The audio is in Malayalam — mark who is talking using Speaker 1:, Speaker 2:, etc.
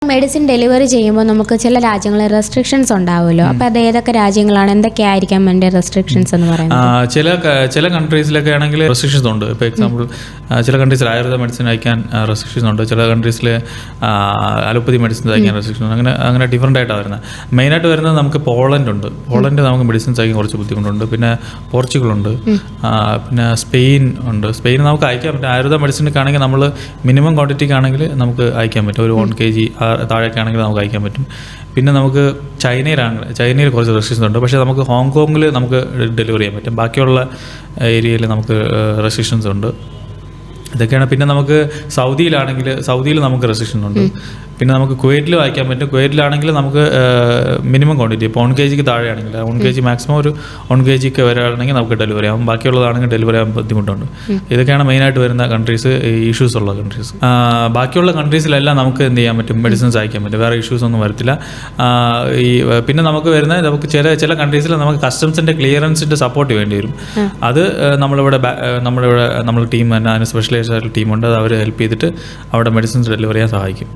Speaker 1: മെഡിസിൻ ഡെലിവറി ചെയ്യുമ്പോൾ നമുക്ക് ചില രാജ്യങ്ങളിൽ റെസ്ട്രിക്ഷൻസ് ഉണ്ടാവുമല്ലോ. അപ്പോൾ അത് ഏതൊക്കെ രാജ്യങ്ങളാണ്, എന്തൊക്കെയായിരിക്കാം അതിൻ്റെ റെസ്ട്രിക്ഷൻസ് എന്ന് പറയുന്നത്?
Speaker 2: ചില കൺട്രീസിലൊക്കെ ആണെങ്കിൽ റെസ്ട്രിക്ഷൻസ് ഉണ്ട്. ഇപ്പോൾ എക്സാമ്പിൾ ചില കൺട്രീസിൽ ആയുർവേദ മെഡിസിൻ അയക്കാൻ റെസ്ട്രിക്ഷൻസ് ഉണ്ട്, ചില കൺട്രീസിൽ അലോപ്പതി മെഡിസിൻ അയക്കാൻ റെസ്ട്രിക്ഷൻ ഉണ്ട്. അങ്ങനെ ഡിഫറൻ്റ് ആയിട്ടാണ് വരുന്നത്. മെയിനായിട്ട് വരുന്നത് നമുക്ക് പോളണ്ട് ഉണ്ട്. പോളണ്ട് നമുക്ക് മെഡിസിൻസ് അയക്കാൻ കുറച്ച് ബുദ്ധിമുട്ടുണ്ട്. പിന്നെ പോർച്ചുഗലുണ്ട്, പിന്നെ സ്പെയിൻ ഉണ്ട്. സ്പെയിൻ നമുക്ക് അയക്കാൻ പറ്റും. ആയുർവേദ മെഡിസിനൊക്കെ നമ്മൾ മിനിമം ക്വാണ്ടിറ്റിക്കാണെങ്കിൽ നമുക്ക് അയക്കാൻ പറ്റും. ഒരു 1 kg താഴേക്ക് ആണെങ്കിൽ നമുക്ക് അയക്കാൻ പറ്റും. പിന്നെ നമുക്ക് ചൈനയിൽ കുറച്ച് റെസ്ട്രിക്ഷൻസ് ഉണ്ട്. പക്ഷേ നമുക്ക് ഹോങ്കോങ്ങിൽ നമുക്ക് ഡെലിവറി ചെയ്യാൻ പറ്റും. ബാക്കിയുള്ള ഏരിയയിൽ നമുക്ക് റെസ്ട്രിക്ഷൻസ് ഉണ്ട്. ഇതൊക്കെയാണ്. പിന്നെ നമുക്ക് സൗദിയിൽ നമുക്ക് റെസ്ട്രിക്ഷൻ ഉണ്ട്. പിന്നെ നമുക്ക് കുവൈറ്റിൽ അയക്കാൻ പറ്റും. കുവൈറ്റിലാണെങ്കിൽ നമുക്ക് മിനിമം ക്വാണ്ടിറ്റി ഇപ്പോൾ 1 kg താഴെയാണെങ്കിൽ 1 kg മാക്സിമം ഒരു 1 kg വരാണെങ്കിൽ നമുക്ക് ഡെലിവറി ആകും. ബാക്കിയുള്ളതാണെങ്കിൽ ഡെലിവറി ആകാൻ ബുദ്ധിമുട്ടുണ്ട്. ഇതൊക്കെയാണ് മെയിനായിട്ട് വരുന്ന കൺട്രീസ്, ഇഷ്യൂസ് ഉള്ള കൺട്രീസ്. ബാക്കിയുള്ള കൺട്രീസിലെല്ലാം നമുക്ക് എന്ത് ചെയ്യാൻ പറ്റും, മെഡിസിൻസ് അയക്കാൻ പറ്റും. വേറെ ഇഷ്യൂസ് ഒന്നും വരത്തില്ല. പിന്നെ നമുക്ക് ചില കൺട്രീസിൽ നമുക്ക് കസ്റ്റംസിൻ്റെ ക്ലിയറൻസിൻ്റെ സപ്പോർട്ട് വേണ്ടി വരും. അത് നമ്മുടെ ടീം തന്നെ, അതിന് സ്പെഷ്യലൈസ്ഡ് ആയിട്ടുള്ള ടീമുണ്ട്. അത് അവർ ഹെൽപ്പ് ചെയ്തിട്ട് അവിടെ മെഡിസിൻസ് ഡെലിവറി ചെയ്യാൻ സഹായിക്കും.